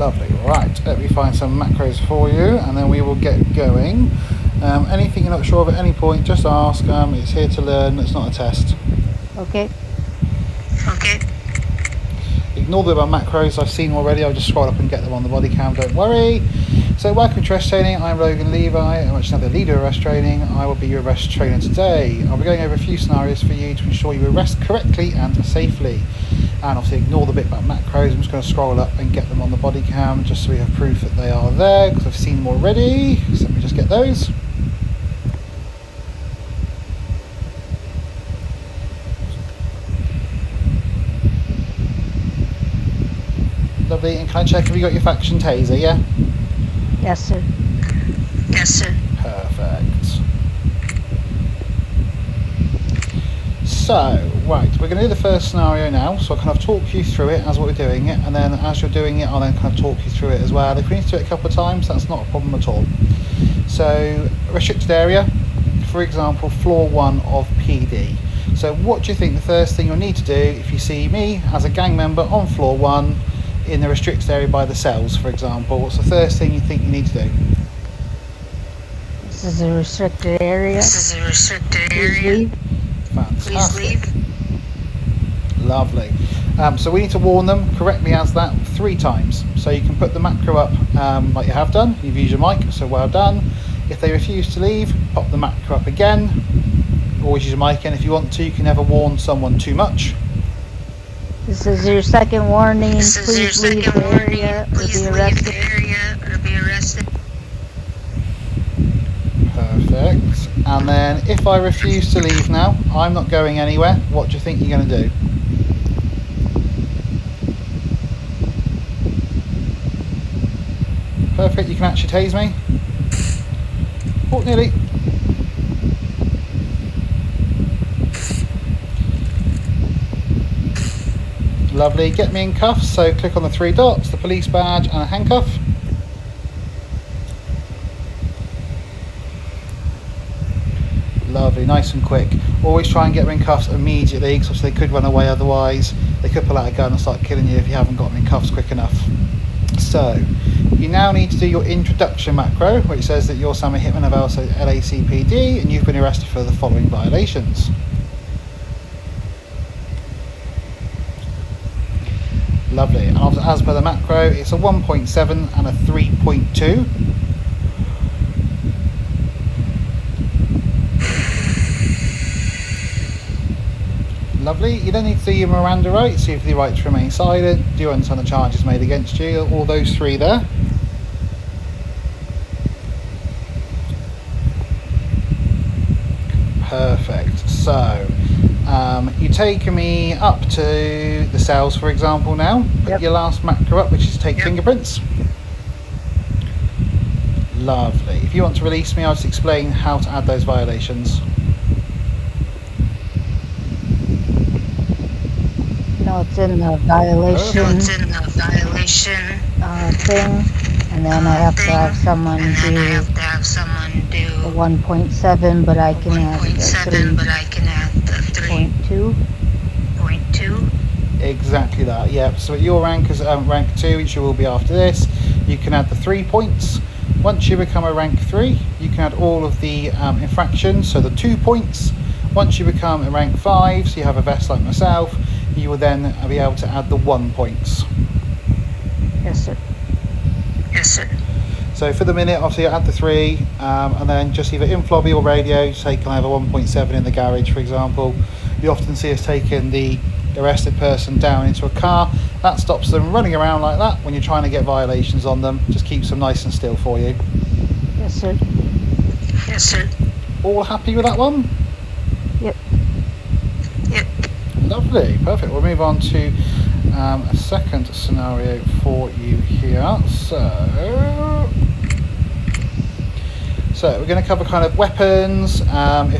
Lovely. Right, let me find some macros for you and then we will get going. Anything you're not sure of at any point, just ask. It's here to learn, it's not a test. Okay. Ignore the macros I've seen already, I'll just scroll up and get them on the body cam, don't worry. So welcome to arrest training, I'm Logan Levi, I'm actually now the leader of arrest training. I will be your arrest trainer today. I'll be going over a few scenarios for you to ensure you arrest correctly and safely. And obviously ignore the bit about macros, I'm just going to scroll up and get them on the body cam just so we have proof that they are there, because I've seen them already. So let me just get those. Lovely, and can I check if you got your faction taser, yeah? Yes, sir. Perfect. So, right, we're going to do the first scenario now, so I'll kind of talk you through it as what we're doing it, and then as you're doing it, I'll then kind of talk you through it as well. If we need to do it a couple of times, that's not a problem at all. So, restricted area, for example, floor 1 of PD. So what do you think the first thing you'll need to do if you see me as a gang member on floor 1 in the restricted area by the cells, for example? What's the first thing you think you need to do? This is a restricted area. Please leave. Fantastic. Lovely. So we need to warn them correctly as that 3 times. So you can put the macro up like you have done. You've used your mic, so well done. If they refuse to leave, pop the macro up again. Always use your mic, and if you want to, you can never warn someone too much. This is your second warning. Please leave the area or be arrested. Perfect. And then if I refuse to leave now, I'm not going anywhere, what do you think you're going to do? Perfect, you can actually tase me. Oh, nearly. Lovely, get me in cuffs, so click on the 3 dots, the police badge and a handcuff. Lovely, nice and quick. Always try and get them in cuffs immediately, because they could run away otherwise. They could pull out a gun and start killing you if you haven't got them in cuffs quick enough. So, you now need to do your introduction macro, which says that you're Sammy Hitman of LACPD and you've been arrested for the following violations. Lovely, and as per the macro, it's a 1.7 and a 3.2. Lovely, you then need to do your Miranda rights, so you have the right to remain silent, do you understand the charges made against you, all those 3 there. Perfect, so you take me up to the cells, for example, now. Put your last macro up, which is take fingerprints. Lovely. If you want to release me, I'll just explain how to add those violations. No, it's in the violation thing, and then I have to have someone do the 1.7, but I can add the 3.2. Exactly that, yeah. So at your rank as rank 2, which you will be after this, you can add the 3 points. Once you become a rank 3, you can add all of the infractions, so the 2 points. Once you become a rank 5, so you have a vest like myself, you will then be able to add the 1 points. Yes, sir. So for the minute, obviously add the 3, and then just either in flobby or radio, say can I have a 1.7 in the garage, for example. You often see us taking the arrested person down into a car. That stops them running around like that when you're trying to get violations on them. Just keeps them nice and still for you. Yes, sir. All happy with that one? Yep. Lovely, perfect. We'll move on to a second scenario for you here. So we're going to cover kind of weapons, if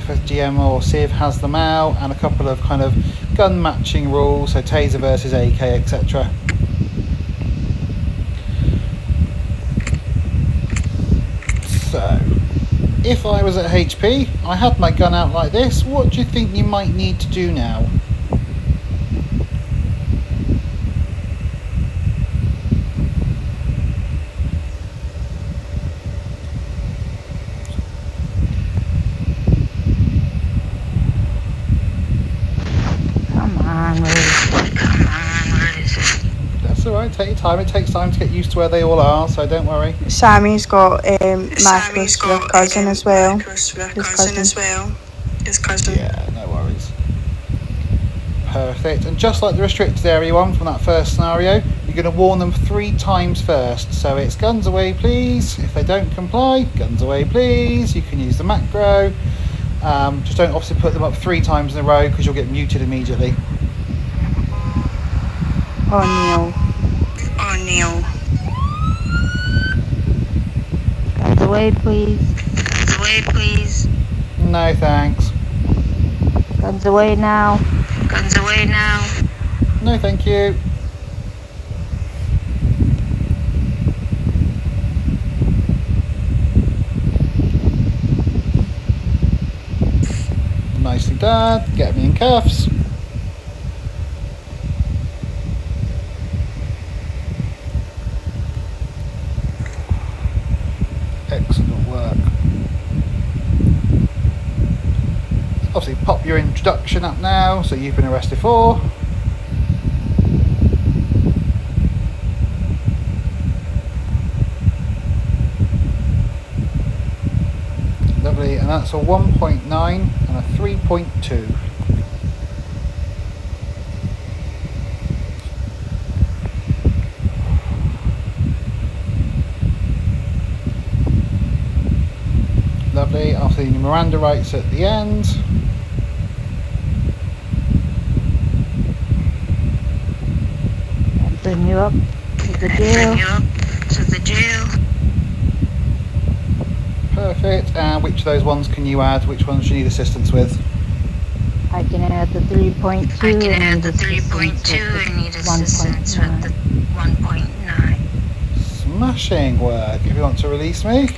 a GM or Civ has them out, and a couple of kind of gun matching rules, so taser versus AK, etc. So, if I was at HP, I had my gun out like this, what do you think you might need to do now? alright, take your time. It takes time to get used to where they all are, so don't worry. Sammy's got Marcus with her cousin as well. His cousin. Yeah, no worries. Perfect. And just like the restricted area one from that first scenario, you're going to warn them 3 times first. So it's guns away please. If they don't comply, guns away please. You can use the macro. Just don't obviously put them up 3 times in a row because you'll get muted immediately. O'Neill. Guns away, please. No thanks. Guns away now. No thank you. Nicely done. Get me in cuffs. Excellent work. Obviously pop your introduction up now. So you've been arrested for. Lovely, and that's a 1.9 and a 3.2. Lovely, after the Miranda rights at the end. I'll bring you up to the jail. Perfect, and which of those ones can you add? Which ones do you need assistance with? I can add the 3.2 and need assistance with the 1.9. Smashing work. If you want to release me.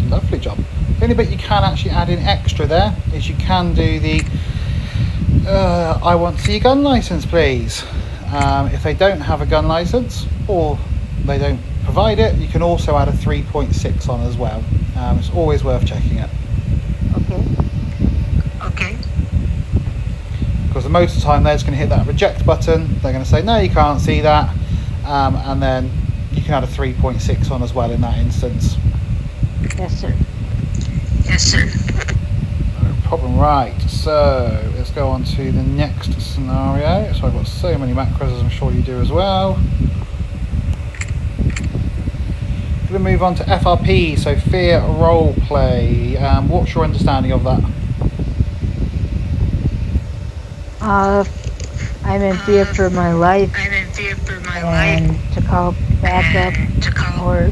Lovely job. The only bit you can actually add in extra there is you can do the I want to see your gun license please. If they don't have a gun license or they don't provide it, you can also add a 3.6 on as well. It's always worth checking it. Okay. Because most of the time they're just going to hit that reject button. They're going to say no, you can't see that, and then you can add a 3.6 on as well in that instance. Yes, sir. No problem. Right, so let's go on to the next scenario. So I've got so many macros, as I'm sure you do as well. We're going to move on to FRP, so fear role play. What's your understanding of that? I'm in fear for my life. And to call backup or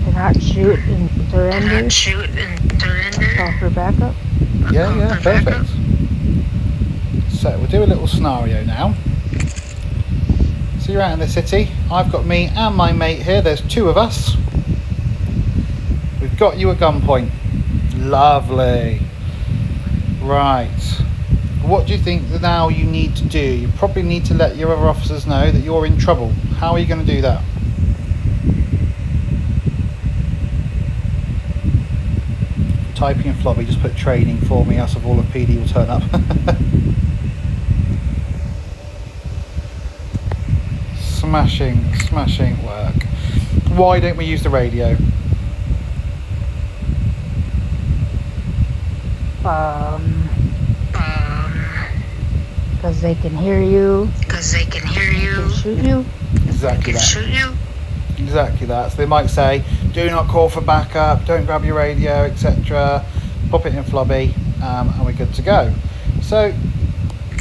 to not shoot and surrender. Call for backup. Yeah, perfect. So we'll do a little scenario now. So you're out in the city. I've got me and my mate here. There's 2 of us. We've got you at gunpoint. Lovely. Right. What do you think that now you need to do? You probably need to let your other officers know that you're in trouble. How are you going to do that? Typing in floppy, just put training for me, else of all of PD will turn up. Smashing work. Why don't we use the radio? Because they can hear you. They can shoot you. Exactly that. So they might say, do not call for backup, don't grab your radio, etc. Pop it in Flobby, and we're good to go. So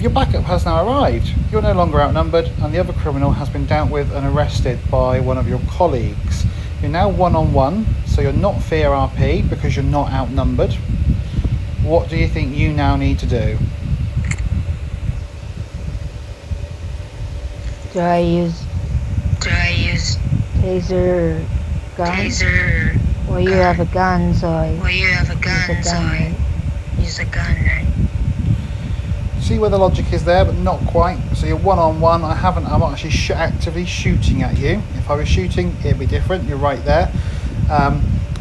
your backup has now arrived. You're no longer outnumbered, and the other criminal has been dealt with and arrested by one of your colleagues. You're now 1-on-1, so you're not fear RP because you're not outnumbered. What do you think you now need to do? Do I use taser, gun? Well, you have a gun, so I use a gun, right? See where the logic is there, but not quite. So you're 1-on-1. I'm actually actively shooting at you. If I was shooting, it'd be different. You're right there.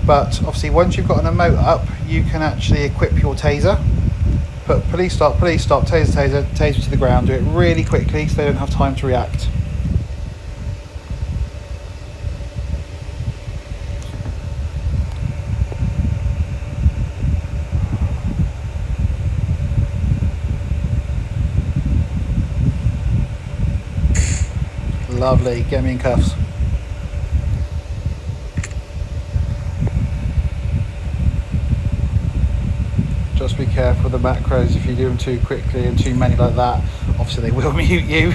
But but obviously once you've got an emote up, you can actually equip your taser. Put police stop, taser, taser to the ground. Do it really quickly so they don't have time to react. Lovely, get me in cuffs. Just be careful with the macros. If you do them too quickly and too many like that, obviously they will mute you.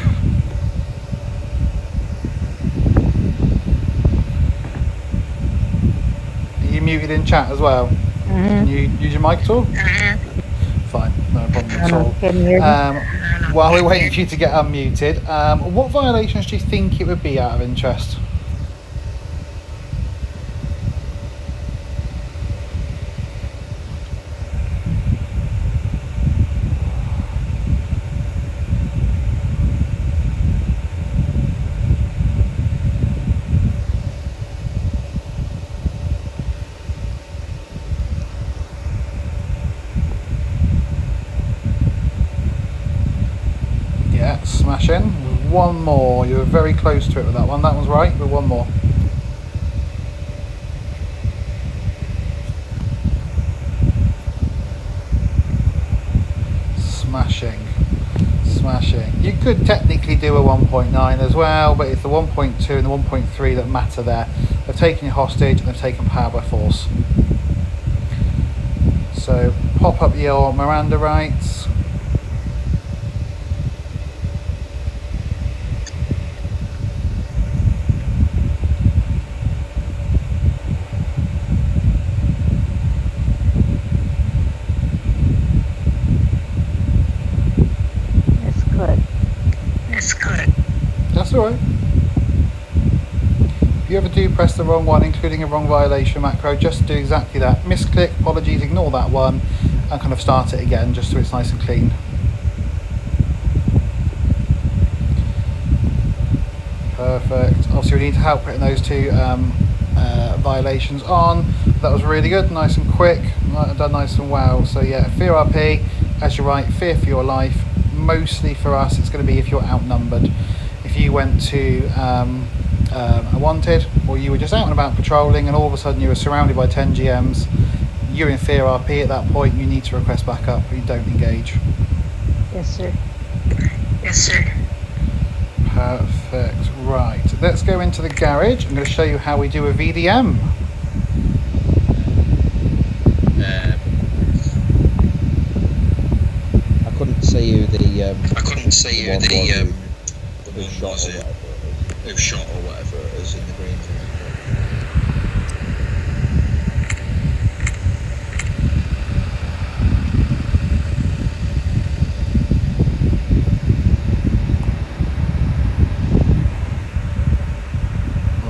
Are you muted in chat as well? Can you use your mic at all? Fine, no problem at all. Can you hear me? While we're waiting for you to get unmuted, what violations do you think it would be out of interest? Yeah, smashing. One more. You were very close to it with that one. That one's right, but one more. Smashing. Smashing. You could technically do a 1.9 as well, but it's the 1.2 and the 1.3 that matter there. They've taken you hostage and they've taken power by force. So pop up your Miranda rights. That's alright. If you ever do press the wrong one, including a wrong violation macro, just do exactly that. Misclick, apologies, ignore that one, and kind of start it again, just so it's nice and clean. Perfect. Obviously we need help putting those two violations on. That was really good, nice and quick, done nice and well. So yeah, fear RP, as you're right, fear for your life. Mostly for us, it's going to be if you're outnumbered. If you went to a wanted, or you were just out and about patrolling and all of a sudden you were surrounded by 10 GMs, you're in fear RP at that point. You need to request backup, you don't engage. Yes, sir. Yes, sir. Perfect. Right, let's go into the garage. I'm going to show you how we do a VDM. I couldn't see who the who shot or whatever it is in the green room.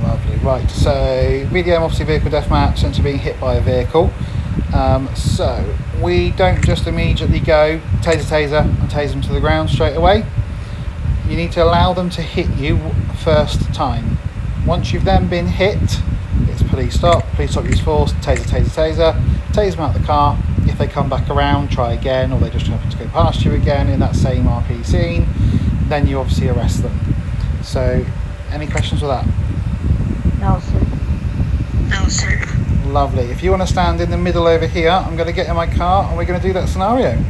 Lovely. Right, so VDM, obviously vehicle deathmatch, since being hit by a vehicle. So we don't just immediately go taser and tase them to the ground straight away. You need to allow them to hit you first time. Once you've then been hit, it's police stop, use force, taser, tase them out the car. If they come back around, try again, or they just happen to go past you again in that same RP scene, then you obviously arrest them. So, any questions with that? No, sir. No, sir. Lovely. If you want to stand in the middle over here, I'm going to get in my car and we're going to do that scenario.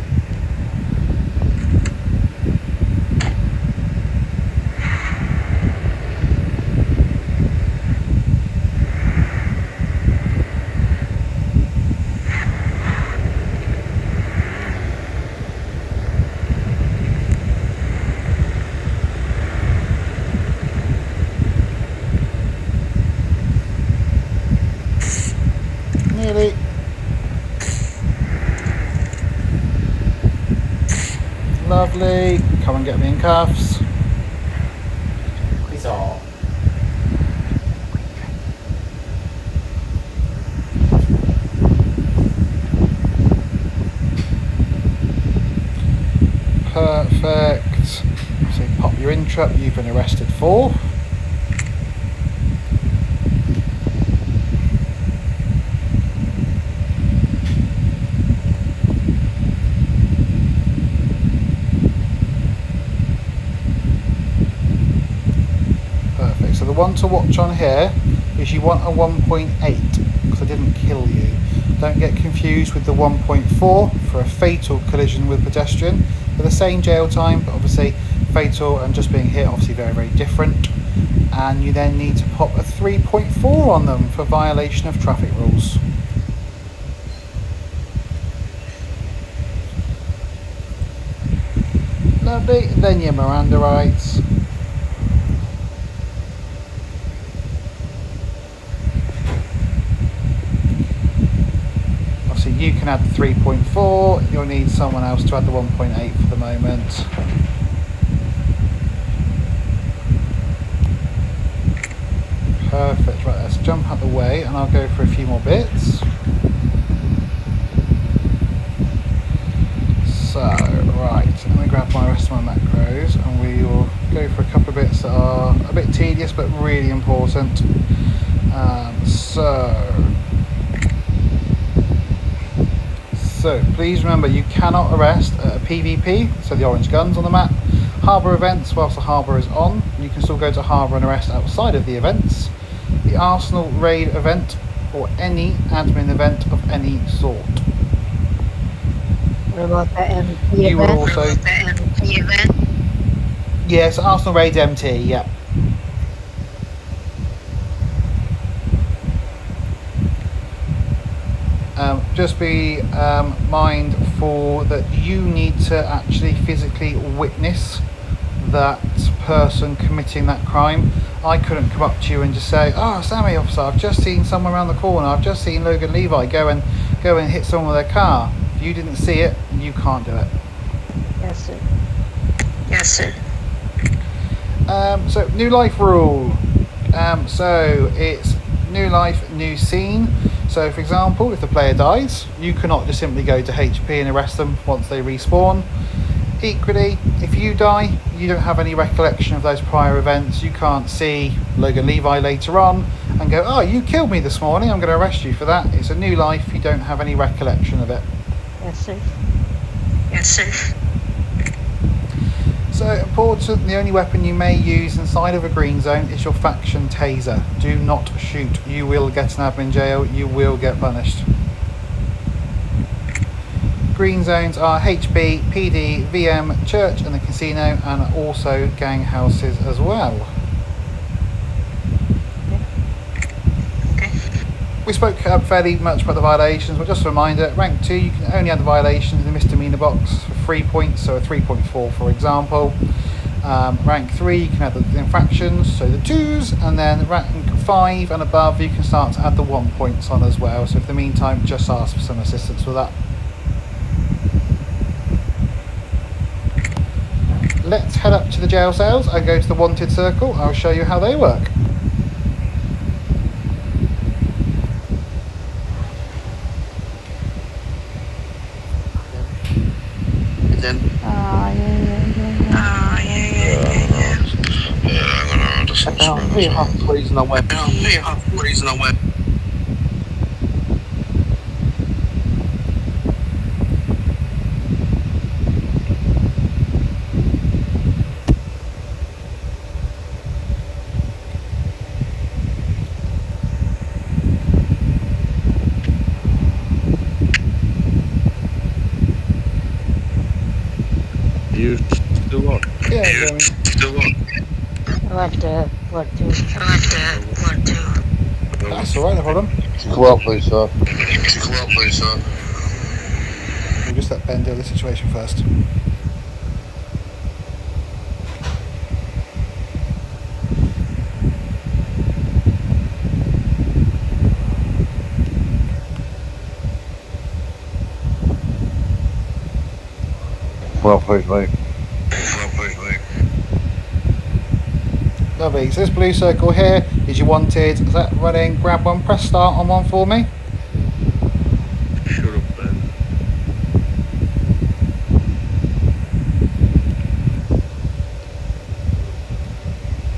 Nearly. Lovely. Come and get me in cuffs. It's all. Perfect. So pop your interrupt. You've been arrested for. the one to watch on here is you want a 1.8 because I didn't kill you. Don't get confused with the 1.4 for a fatal collision with pedestrian. They're the same jail time, but obviously fatal and just being hit obviously very, very different. And you then need to pop a 3.4 on them for violation of traffic rules. Lovely. Then your Miranda rights. Obviously you can add the 3.4, you'll need someone else to add the 1.8 for the moment. Perfect, right, let's jump out the way and I'll go for a few more bits. So, right, let me grab my rest of my macros and we will go for a couple of bits that are a bit tedious but really important. So please remember you cannot arrest at a PvP, so the orange guns on the map, harbour events whilst the harbour is on. You can still go to harbour and arrest outside of the events. The Arsenal raid event or any admin event of any sort. What about the MT You will event? also... Yes, Arsenal raid MT, yeah. Just be mindful that you need to actually physically witness that person committing that crime. I couldn't come up to you and just say, "Oh, Sammy, officer, I've just seen someone around the corner. I've just seen Logan Levi go and hit someone with their car." If you didn't see it, you can't do it. Yes, sir. Yes, sir. So new life rule. So it's new life, new scene. So for example, if the player dies, you cannot just simply go to HP and arrest them once they respawn. Equally, if you die, you don't have any recollection of those prior events. You can't see Logan Levi later on and go, "Oh, you killed me this morning, I'm going to arrest you for that." It's a new life, you don't have any recollection of it. Yes, sir. Yes, sir. So important, the only weapon you may use inside of a green zone is your faction taser. Do not shoot. You will get an admin jail. You will get punished. Green zones are HB, PD, VM, church and the casino, and also gang houses as well. We spoke fairly much about the violations, but just a reminder, rank 2 you can only add the violations in the misdemeanor box for 3 points, so a 3.4 for example. Rank 3 you can add the infractions, so the 2s, and then rank 5 and above you can start to add the 1 points on as well, so in the meantime just ask for some assistance with that. Let's head up to the jail cells and go to the wanted circle. I'll show you how they work. Who have poison on web? You still on? Yeah, Jeremy. Still on? What to? That's alright, no problem. Come up, please, sir. We'll just let Ben deal with the situation first. Well, please, mate. Lovely. So this blue circle here is your wanted. Is that running? Grab one, press start on one for me. Shut up, Ben.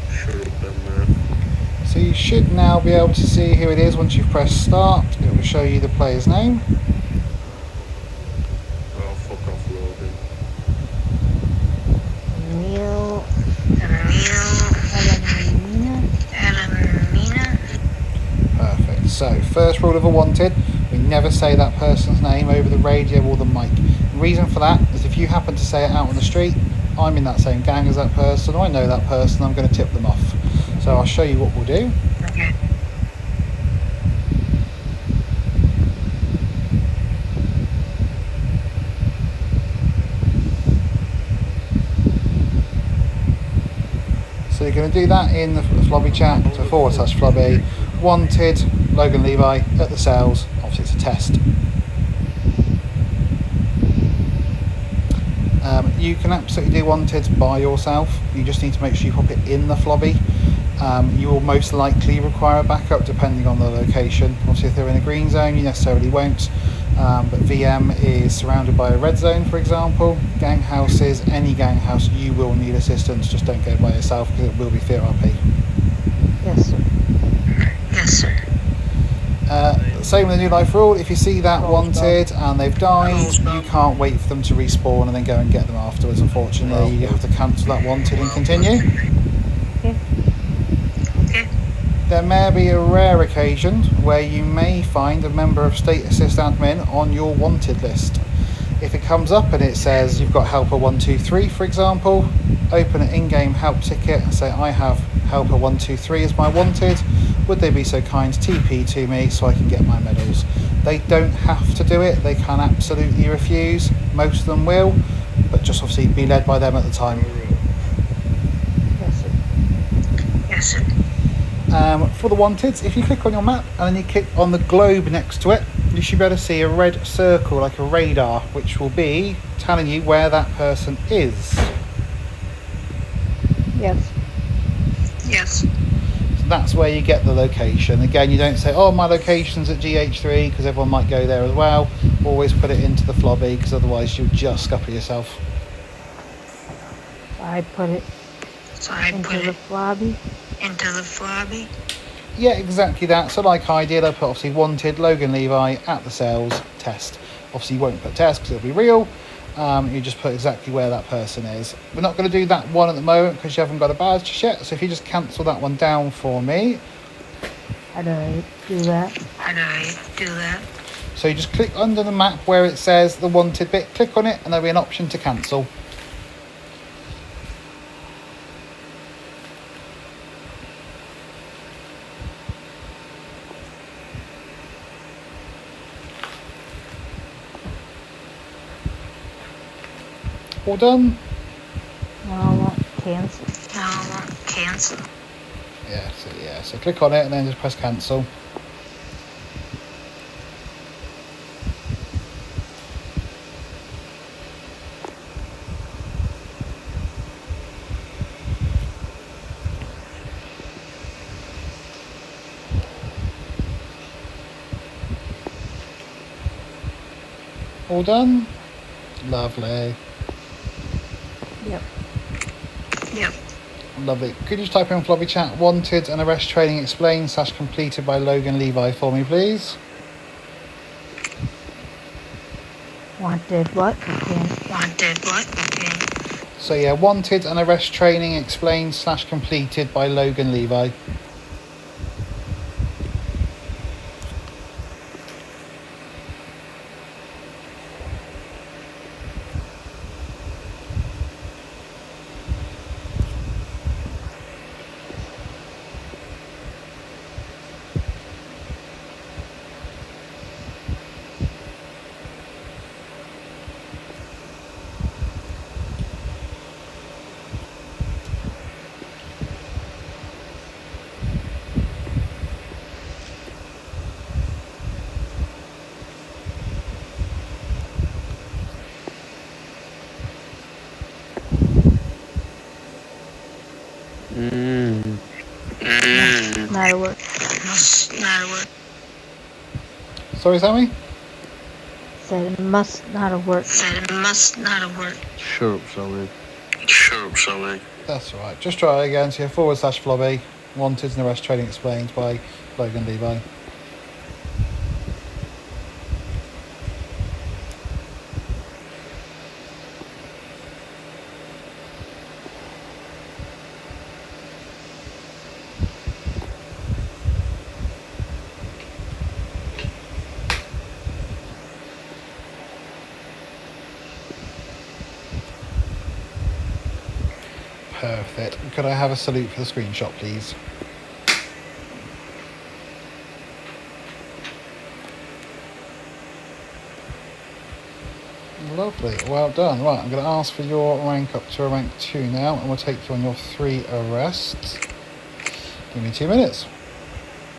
Shut up, Ben, man. So you should now be able to see who it is once you've pressed start. It will show you the player's name. Oh, fuck off, Logan. Emil. So, first rule of a wanted, we never say that person's name over the radio or the mic. The reason for that is if you happen to say it out on the street, I'm in that same gang as that person, or I know that person, I'm going to tip them off. So I'll show you what we'll do. Okay. So you're going to do that in the Flobby chat, so /Flobby, wanted, Logan Levi, at the cells, obviously it's a test. You can absolutely do wanted by yourself, you just need to make sure you pop it in the Flobby. You will most likely require a backup depending on the location. Obviously if they're in a green zone you necessarily won't, but VM is surrounded by a red zone, for example. Gang houses, any gang house, you will need assistance, just don't go by yourself because it will be fear RP. Yes, sir. Yes, sir. Same with the new life rule, if you see that wanted and they've died, you can't wait for them to respawn and then go and get them afterwards. Unfortunately, you have to cancel that wanted and continue. Okay. There may be a rare occasion where you may find a member of State Assist Admin on your wanted list. If it comes up and it says you've got helper 123, for example, open an in-game help ticket and say I have helper 123 as my wanted. Would they be so kind to TP to me so I can get my medals? They don't have to do it, they can absolutely refuse. Most of them will, but just obviously be led by them at the time. Yes, sir. Yes, sir. For the wanteds, if you click on your map and then you click on the globe next to it, you should be able to see a red circle like a radar, which will be telling you where that person is. Yes. Yes. So that's where you get the location. Again, you don't say, oh, my location's at GH3, because everyone might go there as well. Always put it into the Flobby, because otherwise you'll just scupper yourself. So I put it into the Flobby. Into the Flobby. Yeah, exactly that. So like I did, I put obviously wanted, Logan Levi, at the cells, test. Obviously you won't put test because it'll be real. You just put exactly where that person is. We're not going to do that one at the moment because you haven't got a badge just yet. So if you just cancel that one down for me. How do I do that? How do I do that? So you just click under the map where it says the wanted bit, click on it and there'll be an option to cancel. All done? No, I won't cancel. No, I won't cancel. Yeah, so click on it and then just press cancel. All done? Lovely. Yep. Yep. Lovely. Could you just type in Flobby chat, wanted and arrest training explained / completed by Logan Levi for me, please? Wanted what? Again. Wanted what? Okay. So yeah, wanted and arrest training explained / completed by Logan Levi. Not a work. Must not work. Sorry, Sammy? Said it must not have worked. Said it must not have worked. Shut up, Sammy. Shut up, Sammy. That's all right. Just try again. So yeah, / Flobby, wanted and arrest training explained by Logan Levi. Perfect. Could I have a salute for the screenshot, please? Lovely, well done. Right, I'm going to ask for your rank up to a rank 2 now, and we'll take you on your 3 arrests. Give me 2 minutes.